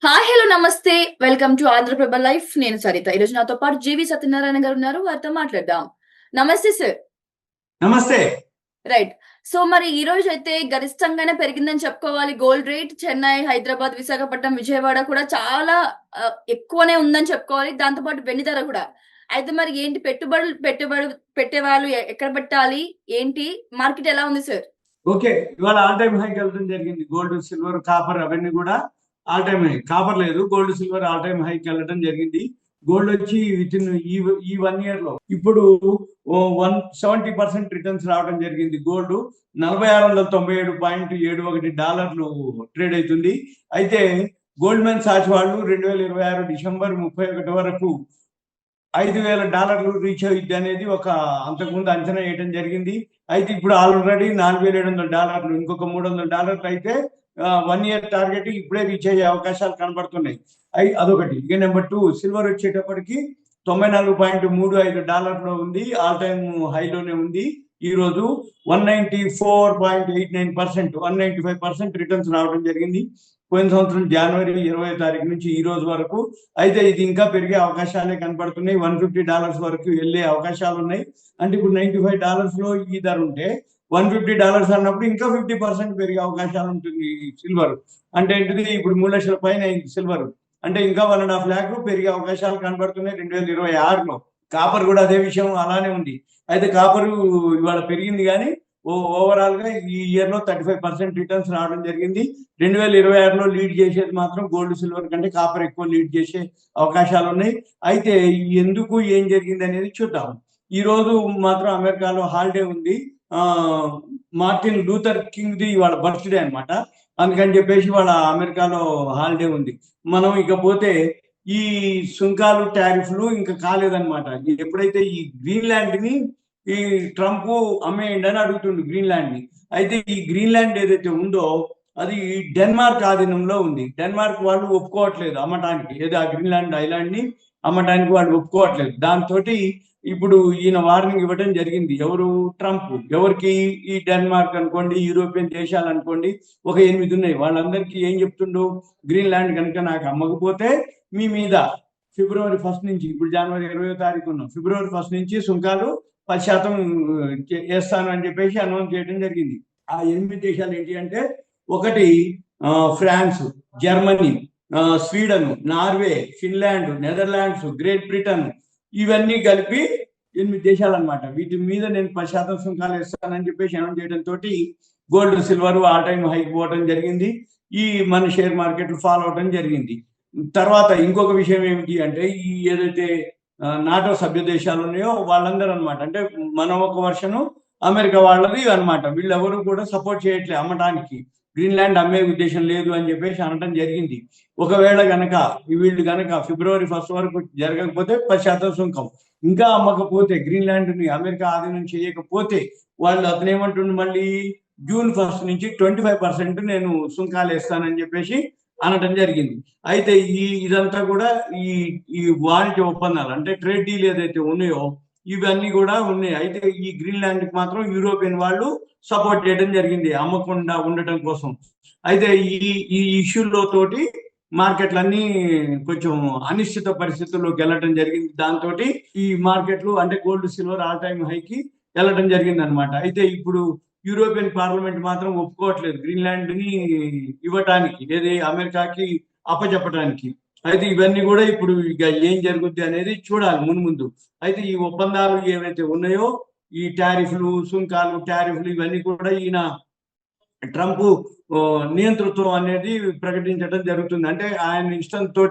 Hi hello నమస్తే welcome to Andhraprabha life. నేను సరిత. ఈరోజు నాతో పాటు జీవి సత్యనారాయణ గారు ఉన్నారు. వారితో మాట్లాడదాం. నమస్తే సార్. నమస్తే. రైట్. సో మరి ఈ రోజు అయితే గరిష్టంగానే పెరిగిందని చెప్పుకోవాలి గోల్డ్ రేట్. చెన్నై, హైదరాబాద్, విశాఖపట్నం, విజయవాడ కూడా చాలా ఎక్కువనే ఉందని చెప్పుకోవాలి. దాంతో పాటు వెండి ధర కూడా. అయితే మరి ఏంటి పెట్టుబడులు పెట్టేవాళ్ళు ఎక్కడ పెట్టాలి, ఏంటి మార్కెట్ ఎలా ఉంది సార్? ఓకే, ఇవాళ ఆల్ టైమ్ హైకి వెళ్ళడం జరిగింది. గోల్డ్, సిల్వర్, కాపర్ అవన్నీ కూడా ఆల్ టైమ్ హై. కాపర్ లేదు, గోల్డ్, సిల్వర్ ఆల్ టైమ్ హైకి వెళ్ళడం జరిగింది. గోల్డ్ వచ్చి విత్ ఇన్ ఈ 1 ఇయర్ లో ఇప్పుడు 170% రిటర్న్స్ రావడం జరిగింది. గోల్డ్ $4697.71 ట్రేడ్ అవుతుంది. అయితే గోల్డ్మెన్ సాచ్ వాళ్ళు 2026 డిసెంబర్ 31 వరకు $5,000 రీచ్ అవుద్ది అనేది ఒక అంతకుముందు అంచనా వేయడం జరిగింది. అయితే ఇప్పుడు ఆల్రెడీ $4,700, ఇంకొక $300 అయితే 1 ఇయర్ టార్గెట్ ఇప్పుడే రీచ్ అయ్యే అవకాశాలు కనబడుతున్నాయి. అదొకటి. ఇక నెంబర్ 2, సిల్వర్ వచ్చేటప్పటికి $94.35 ఉంది, ఆల్ టైమ్ హైలోనే ఉంది. ఈ రోజు 194.89%, 195% రిటర్న్స్ రావడం జరిగింది పోయిన సంవత్సరం జనవరి 20వ తారీఖు నుంచి ఈ రోజు వరకు. అయితే ఇది ఇంకా పెరిగే అవకాశాలే కనపడుతున్నాయి. $150 వరకు వెళ్ళే అవకాశాలు ఉన్నాయి. అంటే ఇప్పుడు $95 లో ఈ ధర ఉంటే $150 అన్నప్పుడు ఇంకా 50% పెరిగే అవకాశాలు ఉంటుంది సిల్వర్. అంటే ఏంటిది, ఇప్పుడు 3 లక్షల పైన అయింది సిల్వర్. అంటే ఇంకా 1.5 lakh పెరిగే అవకాశాలు కనబడుతున్నాయి 2026లో. కాపర్ కూడా అదే విషయం అలానే ఉంది. అయితే కాపర్ ఇవాళ పెరిగింది, కానీ ఓవరాల్ గా ఈ ఇయర్ లో 35% రిటర్న్స్ రావడం జరిగింది. 2026లో లీడ్ చేసేది మాత్రం గోల్డ్, సిల్వర్ కంటే కాపర్ ఎక్కువ లీడ్ చేసే అవకాశాలు ఉన్నాయి. అయితే ఎందుకు ఏం జరిగింది అనేది చూద్దాం. ఈ రోజు మాత్రం అమెరికాలో హాలిడే ఉంది. మార్టిన్ లూథర్ కింగ్ ది ఇవాళ బర్త్డే అనమాట. అందుకని చెప్పేసి వాళ్ళ అమెరికాలో హాలిడే ఉంది. మనం ఇకపోతే ఈ సుంకాలు, టారిఫ్లు ఇంకా కాలేదన్నమాట. ఎప్పుడైతే ఈ గ్రీన్లాండ్ ని ఈ ట్రంప్ అమ్మేయండి అని అడుగుతుండు గ్రీన్లాండ్ ని. అయితే ఈ గ్రీన్లాండ్ ఏదైతే ఉందో అది డెన్మార్క్ ఆధీనంలో ఉంది. డెన్మార్క్ వాళ్ళు ఒప్పుకోవట్లేదు అమ్మటానికి, ఏదో ఆ గ్రీన్లాండ్ ఐలాండ్ ని అమ్మటానికి వాళ్ళు ఒప్పుకోవట్లేదు. దాంతో ఇప్పుడు ఈయన వార్నింగ్ ఇవ్వడం జరిగింది. ఎవరు? ట్రంప్. ఎవరికి? ఈ డెన్మార్క్ అనుకోండి, యూరోపియన్ దేశాలు అనుకోండి, ఒక 8 ఉన్నాయి. వాళ్ళందరికీ ఏం చెప్తుండు, గ్రీన్లాండ్ కనుక నాకు అమ్మకపోతే మీ మీద ఫిబ్రవరి 1 నుంచి, ఇప్పుడు జనవరి 20వ తారీఖు ఉన్నాం, ఫిబ్రవరి 1 నుంచి సుంకాలు 10% వేస్తాను అని చెప్పేసి అనౌన్స్ చేయడం జరిగింది. ఆ 8 దేశాలు ఏంటి అంటే, ఒకటి France, Germany, Sweden, Norway, Finland, Netherlands, Great Britain, ఇవన్నీ కలిపి 8 దేశాలు అనమాట. వీటి మీద నేను 10% సుంకాలు వేస్తానని చెప్పేసి అనౌన్స్ చేయడంతో gold, silver all time hike పోవడం జరిగింది. ఈ మన షేర్ మార్కెట్లు ఫాలో అవడం జరిగింది. తర్వాత ఇంకొక విషయం ఏమిటి అంటే, ఈ ఏదైతే నాటో సభ్య దేశాలు ఉన్నాయో వాళ్ళందరూ అనమాట, అంటే మనం ఒక వర్షను, అమెరికా వాళ్ళది అనమాట, వీళ్ళెవరు కూడా సపోర్ట్ చేయట్లేదు అమ్మటానికి. గ్రీన్లాండ్ అమ్మే ఉద్దేశం లేదు అని చెప్పేసి అనడం జరిగింది. ఒకవేళ గనక వీళ్ళు గనక ఫిబ్రవరి 1 వరకు జరగకపోతే 10% సుంకం, ఇంకా అమ్మకపోతే, గ్రీన్లాండ్ ని అమెరికా ఆధీనం చేయకపోతే వాళ్ళు అతనేమంటుండే, మళ్ళీ జూన్ 1 నుంచి 25% నేను సుంకాలు వేస్తానని చెప్పేసి అనడం జరిగింది. అయితే ఇదంతా కూడా ఈ ఈ వాణిజ్య ఒప్పందాలు, అంటే ట్రేడ్ డీల్ ఏదైతే ఉన్నాయో ఇవన్నీ కూడా ఉన్నాయి. అయితే ఈ గ్రీన్లాండ్ కి మాత్రం యూరోపియన్ వాళ్ళు సపోర్ట్ చేయడం జరిగింది అమ్మకుండా ఉండటం కోసం. అయితే ఈ ఇష్యూలో తోటి మార్కెట్లన్నీ కొంచెం అనిశ్చిత పరిస్థితుల్లోకి వెళ్ళటం జరిగింది. దాంతో ఈ మార్కెట్లు అంటే గోల్డ్, సిల్వర్ ఆల్ టైమ్ హైకి వెళ్ళటం జరిగింది అనమాట. అయితే ఇప్పుడు యూరోపియన్ పార్లమెంట్ మాత్రం ఒప్పుకోవట్లేదు గ్రీన్లాండ్ ని ఇవ్వటానికి, ఏది అమెరికాకి అప్పచెప్పటానికి. అయితే ఇవన్నీ కూడా ఇప్పుడు ఇక ఏం జరుగుద్ది అనేది చూడాలి ముందు. అయితే ఈ ఒప్పందాలు ఏవైతే ఉన్నాయో, ఈ టారిఫ్లు, సుంకాలు, టారిఫ్లు ఇవన్నీ కూడా ఈయన ట్రంప్ నియంతృత్వం అనేది ప్రకటించడం జరుగుతుంది. అంటే ఆయన ఇష్టంతో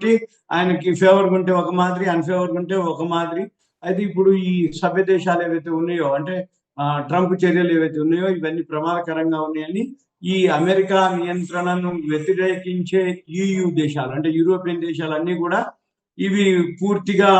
ఆయనకి ఫేవర్ ఉంటే ఒక మాదిరి, అన్ఫేవర్ ఉంటే ఒక మాదిరి. అయితే ఇప్పుడు ఈ సభ్య దేశాలు ఏవైతే ఉన్నాయో, అంటే ట్రంప్ చర్యలు ఏవైతే ఉన్నాయో ఇవన్నీ ప్రమాదకరంగా ఉన్నాయని ఈ అమెరికా నియంత్రణను వ్యతిరేకించే EU దేశాలు, అంటే యూరోపియన్ దేశాలన్నీ కూడా ఇవి పూర్తిగా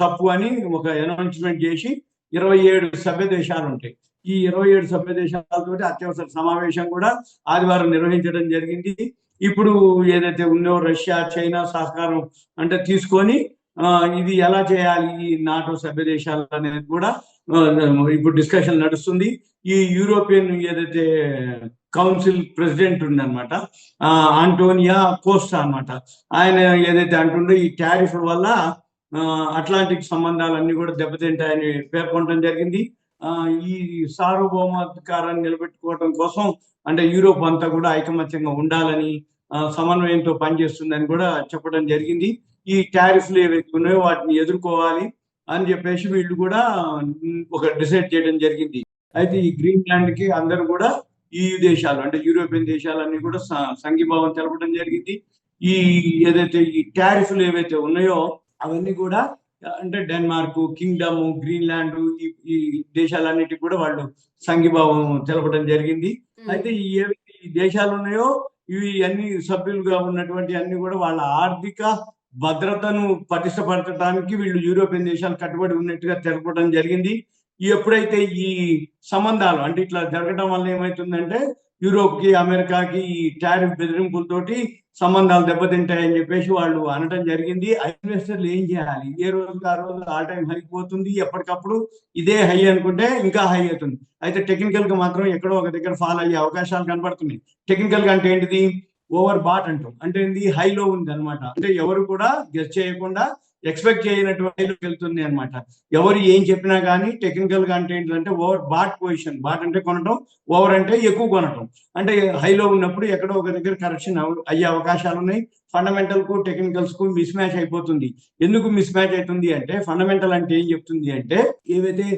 తప్పు అని ఒక అనౌన్స్మెంట్ చేసి 27 సభ్య దేశాలు ఉంటాయి. ఈ 27 సభ్య దేశాలతో అత్యవసర సమావేశం కూడా ఆదివారం నిర్వహించడం జరిగింది. ఇప్పుడు ఏదైతే ఉన్నో రష్యా, చైనా సహకారం అంటే తీసుకొని ఇది ఎలా చేయాలి ఈ నాటో సభ్య దేశాలు అనేది కూడా ఇప్పుడు డిస్కషన్ నడుస్తుంది. ఈ యూరోపియన్ ఏదైతే కౌన్సిల్ ప్రెసిడెంట్ ఉందన్నమాట, ఆంటోనియా కోస్టా అన్నమాట, ఆయన ఏదైతే అంటుండో ఈ టారిఫ్ వల్ల అట్లాంటిక్ సంబంధాలన్నీ కూడా దెబ్బతింటాయని పేర్కొనడం జరిగింది. ఈ సార్వభౌమాధికారాన్ని నిలబెట్టుకోవడం కోసం అంటే యూరోప్ అంతా కూడా ఐకమత్యంగా ఉండాలని, సమన్వయంతో పనిచేస్తుందని కూడా చెప్పడం జరిగింది. ఈ టారిఫ్లు ఏవైతే ఉన్నాయో వాటిని ఎదుర్కోవాలి అని చెప్పేసి వీళ్ళు కూడా ఒక డిసైడ్ చేయడం జరిగింది. అయితే ఈ గ్రీన్లాండ్ కి అందరూ కూడా ఈ దేశాలు అంటే యూరోపియన్ దేశాలన్నీ కూడా సంఘీభావం తెలపడం జరిగింది. ఈ ఏదైతే ఈ టారిఫ్లు ఏవైతే ఉన్నాయో అవన్నీ కూడా అంటే డెన్మార్క్, కింగ్డమ్, గ్రీన్లాండ్ ఈ దేశాలన్నిటికీ కూడా వాళ్ళు సంఘీభావం తెలపడం జరిగింది. అయితే ఏవైతే ఈ దేశాలు ఉన్నాయో ఇవి అన్ని సభ్యులుగా ఉన్నటువంటి అన్ని కూడా వాళ్ళ ఆర్థిక భద్రతను పటిష్టపరచడానికి వీళ్ళు యూరోపియన్ దేశాలు కట్టుబడి ఉన్నట్టుగా తెలపడం జరిగింది. ఎప్పుడైతే ఈ సంబంధాలు అంటే ఇట్లా జరగడం వల్ల ఏమవుతుందంటే యూరోప్ కి, అమెరికాకి ఈ టారిఫ్ బెదిరింపులతోటి సంబంధాలు దెబ్బతింటాయని చెప్పేసి వాళ్ళు అనడం జరిగింది. ఇన్వెస్టర్లు ఏం చేయాలి? ఏ రోజుకి ఆ రోజు ఆల్ టైమ్ హై పోతుంది, ఎప్పటికప్పుడు ఇదే హై అనుకుంటే ఇంకా హై అవుతుంది. అయితే టెక్నికల్ గా మాత్రం ఎక్కడో ఒక దగ్గర ఫాల్ అయ్యే అవకాశాలు కనబడుతున్నాయి. టెక్నికల్ గా అంటే ఏంటిది? ఓవర్ బాట్ అంటాం. అంటే ఏంది? హైలో ఉంది అనమాట. అంటే ఎవరు కూడా గెస్ చేయకుండా ఎక్స్పెక్ట్ చేయనటువంటి హైలోకి వెళ్తుంది అనమాట. ఎవరు ఏం చెప్పినా కానీ టెక్నికల్ గా అంటే ఏంటంటే ఓవర్ బాట్ పొజిషన్. బాట్ అంటే కొనటం, ఓవర్ అంటే ఎక్కువ కొనటం. అంటే హైలో ఉన్నప్పుడు ఎక్కడో ఒక దగ్గర కరెక్షన్ అయ్యే అవకాశాలు ఉన్నాయి. ఫండమెంటల్ కు టెక్నికల్స్ కు మిస్ మ్యాచ్ అయిపోతుంది. ఎందుకు మిస్ మ్యాచ్ అవుతుంది అంటే ఫండమెంటల్ అంటే ఏం చెప్తుంది అంటే ఏవైతే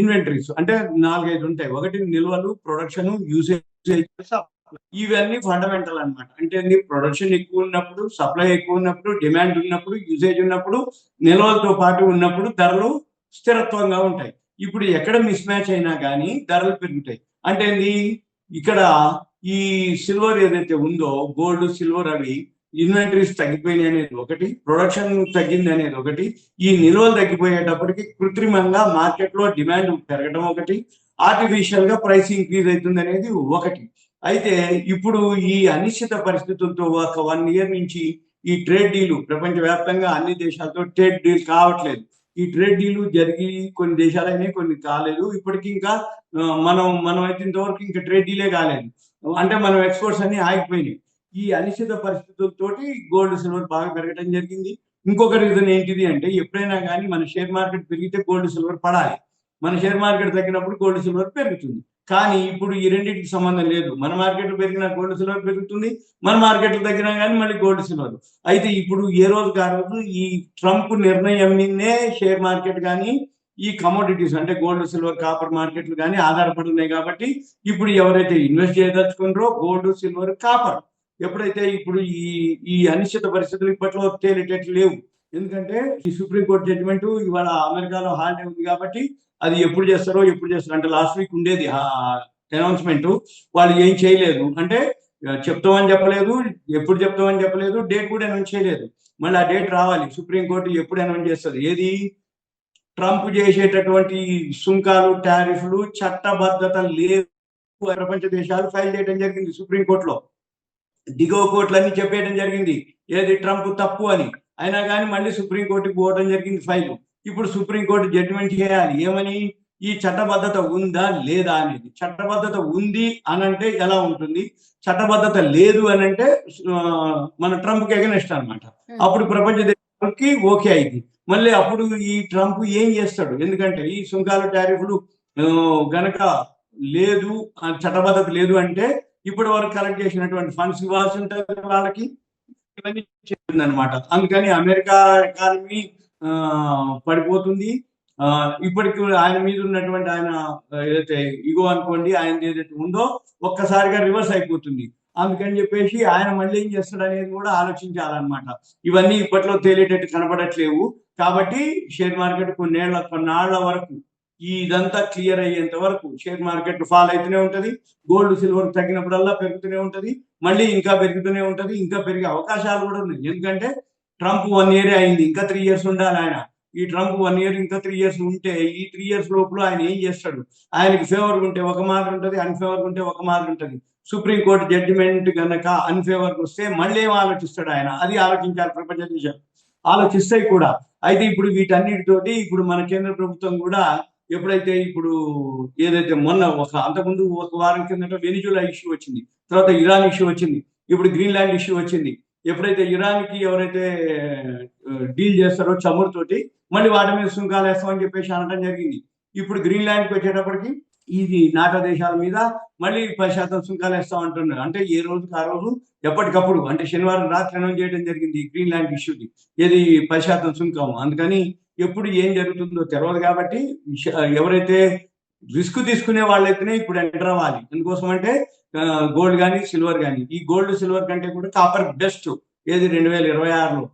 ఇన్వెంటరీస్ అంటే 4-5 ఉంటాయి. ఒకటి నిల్వలు, ప్రొడక్షన్, యూసేజ్, ఇవన్నీ ఫండమెంటల్ అన్నమాట. అంటే ప్రొడక్షన్ ఎక్కువ ఉన్నప్పుడు, సప్లై ఎక్కువ ఉన్నప్పుడు, డిమాండ్ ఉన్నప్పుడు, యూసేజ్ ఉన్నప్పుడు, నిల్వలతో పాటు ఉన్నప్పుడు ధరలు స్థిరత్వంగా ఉంటాయి. ఇప్పుడు ఎక్కడ మిస్ మ్యాచ్ అయినా కానీ ధరలు పెరుగుతాయి. అంటే ఇక్కడ ఈ సిల్వర్ ఏదైతే ఉందో, గోల్డ్, సిల్వర్ అవి ఇన్వెంటరీస్ తగ్గిపోయినాయి అనేది ఒకటి, ప్రొడక్షన్ తగ్గింది అనేది ఒకటి, ఈ నిల్వలు తగ్గిపోయేటప్పటికి కృత్రిమంగా మార్కెట్ లో డిమాండ్ పెరగడం ఒకటి, ఆర్టిఫిషియల్ గా ప్రైస్ ఇంక్రీజ్ అవుతుంది అనేది ఒకటి. అయితే ఇప్పుడు ఈ అనిశ్చిత పరిస్థితులతో ఒక 1 year నుంచి ఈ ట్రేడ్ డీలు ప్రపంచవ్యాప్తంగా అన్ని దేశాలతో ట్రేడ్ డీల్ కావట్లేదు. ఈ ట్రేడ్ డీలు జరిగి కొన్ని దేశాలైనా కొన్ని కాలేదు. ఇప్పటికీ ఇంకా మనం అయితే ఇంతవరకు ఇంకా ట్రేడ్ డీలే కాలేదు. అంటే మనం ఎక్స్పోర్ట్స్ అన్ని ఆగిపోయినాయి. ఈ అనిశ్చిత పరిస్థితులతోటి గోల్డ్, సిల్వర్ బాగా పెరగడం జరిగింది. ఇంకొక రీజన్ ఏంటిది అంటే ఎప్పుడైనా కానీ మన షేర్ మార్కెట్ పెరిగితే గోల్డ్, సిల్వర్ పడాలి. మన షేర్ మార్కెట్ తగ్గినప్పుడు గోల్డ్, సిల్వర్ పెరుగుతుంది. కానీ ఇప్పుడు ఈ రెండింటికి సంబంధం లేదు. మన మార్కెట్ పెరిగినా గోల్డ్, సిల్వర్ పెరుగుతుంది, మన మార్కెట్ తగ్గినా కానీ మళ్ళీ గోల్డ్, సిల్వర్. అయితే ఇప్పుడు ఏ రోజుకి ఆ రోజు ఈ ట్రంప్ నిర్ణయం మీదే షేర్ మార్కెట్ కానీ ఈ కమోడిటీస్ అంటే గోల్డ్, సిల్వర్, కాపర్ మార్కెట్లు కానీ ఆధారపడున్నాయి. కాబట్టి ఇప్పుడు ఎవరైతే ఇన్వెస్ట్ చేయదలుచుకున్నారో గోల్డ్, సిల్వర్, కాపర్ ఎప్పుడైతే ఇప్పుడు ఈ అనిశ్చిత పరిస్థితులు ఇప్పట్లో తేలిటట్లు లేవు. ఎందుకంటే ఈ సుప్రీంకోర్టు జడ్జిమెంట్ ఇవాళ అమెరికాలో హాలిడే ఉంది కాబట్టి అది ఎప్పుడు చేస్తారో అంటే లాస్ట్ వీక్ ఉండేది అనౌన్స్మెంట్, వాళ్ళు ఏం చేయలేదు. అంటే చెప్తామని చెప్పలేదు, ఎప్పుడు చెప్తామని చెప్పలేదు, డేట్ కూడా అనౌన్స్ చేయలేదు. మళ్ళీ ఆ డేట్ రావాలి. సుప్రీంకోర్టు ఎప్పుడు అనౌన్స్ చేస్తుంది? ఏది? ట్రంప్ చేసేటటువంటి సుంకాలు, టారిఫ్లు చట్టబద్ధత లేవు ప్రపంచ దేశాలు ఫైల్ చేయడం జరిగింది సుప్రీంకోర్టులో. దిగువ కోర్టులన్నీ చెప్పేయడం జరిగింది ఏది ట్రంప్ తప్పు అని. అయినా కానీ మళ్ళీ సుప్రీంకోర్టుకి పోవడం జరిగింది ఫైలు. ఇప్పుడు సుప్రీంకోర్టు జడ్జిమెంట్ చేయాలి. ఏమని? ఈ చట్టబద్ధత ఉందా లేదా అనేది. చట్టబద్ధత ఉంది అనంటే ఎలా ఉంటుంది, చట్టబద్ధత లేదు అనంటే మన ట్రంప్ కి ఎగనెస్ట్ అనమాట. అప్పుడు ప్రపంచ దేశాలకి ఓకే అయింది. మళ్ళీ అప్పుడు ఈ ట్రంప్ ఏం చేస్తాడు? ఎందుకంటే ఈ సుంకాలు, టారిఫ్లు గనక లేదు, చట్టబద్ధత లేదు అంటే ఇప్పటి వరకు కలెక్ట్ చేసినటువంటి ఫండ్స్ ఇవ్వాల్సి ఉంటుంది వాళ్ళకి, ఇవన్నీ చెప్తుంది అనమాట. అందుకని అమెరికా ఎకానమీ పడిపోతుంది. ఇప్పటికి ఆయన మీద ఉన్నటువంటి ఆయన ఏదైతే ఇగో అనుకోండి, ఆయన ఏదైతే ఉందో ఒక్కసారిగా రివర్స్ అయిపోతుంది. అందుకని చెప్పేసి ఆయన మళ్ళీ ఏం చేస్తాడు అనేది కూడా ఆలోచించాలన్నమాట. ఇవన్నీ ఇప్పట్లో తేలేటట్టు కనబడట్లేవు. కాబట్టి షేర్ మార్కెట్ కొన్నాళ్ల వరకు ఇదంతా క్లియర్ అయ్యేంత వరకు షేర్ మార్కెట్ ఫాల్ అవుతూనే ఉంటది. గోల్డ్, సిల్వర్ తగ్గినప్పుడల్లా పెరుగుతూనే ఉంటది, మళ్ళీ ఇంకా పెరుగుతూనే ఉంటది, ఇంకా పెరిగే అవకాశాలు కూడా ఉన్నాయి. ఎందుకంటే ట్రంప్ 1 year అయింది, ఇంకా 3 years ఉండాలి ఆయన. ఈ ట్రంప్ 1 year ఇంకా 3 years ఉంటే ఈ 3 years లోపల ఆయన ఏం చేస్తాడు? ఆయనకి ఫేవర్ ఉంటే ఒక మాట ఉంటుంది, అన్ఫేవర్ ఉంటే ఒక మాట ఉంటుంది. సుప్రీంకోర్టు జడ్జిమెంట్ కనుక అన్ఫేవర్ వస్తే మళ్ళీ ఏం ఆలోచిస్తాడు ఆయన? అది ఆలోచించాలి ప్రపంచ దేశాలు, ఆలోచిస్తాయి కూడా. అయితే ఇప్పుడు వీటన్నిటితోటి ఇప్పుడు మన కేంద్ర ప్రభుత్వం కూడా ఎప్పుడైతే ఇప్పుడు ఏదైతే మొన్న అంతకుముందు ఒక వారం కిందట వెనిజులా ఇష్యూ వచ్చింది, తర్వాత ఇరాన్ ఇష్యూ వచ్చింది, ఇప్పుడు గ్రీన్లాండ్ ఇష్యూ వచ్చింది. ఎప్పుడైతే ఇరాన్కి ఎవరైతే డీల్ చేస్తారో చమురుతోటి మళ్ళీ వాటి మీద సుంకాలు వేస్తామని చెప్పేసి అనడం జరిగింది. ఇప్పుడు గ్రీన్లాండ్కి వచ్చేటప్పటికి ఇది నాటో దేశాల మీద మళ్ళీ 10% సుంకాలు వేస్తాం అంటున్నారు. అంటే ఏ రోజుకి ఆ రోజు ఎప్పటికప్పుడు, అంటే శనివారం రాత్రి అనౌన్స్ చేయడం జరిగింది గ్రీన్లాండ్ ఇష్యూకి, ఏది 10% సుంకం. అందుకని ఎప్పుడు ఏం జరుగుతుందో తెలియదు కాబట్టి ఎవరైతే రిస్క్ తీసుకునే వాళ్ళైతేనే ఇప్పుడు ఎంటర్ అవ్వాలి. ఎందుకోసం అంటే గోల్డ్ కానీ సిల్వర్ కానీ, ఈ గోల్డ్ సిల్వర్ కంటే కూడా కాపర్ బెస్ట్. ఏది 2026లో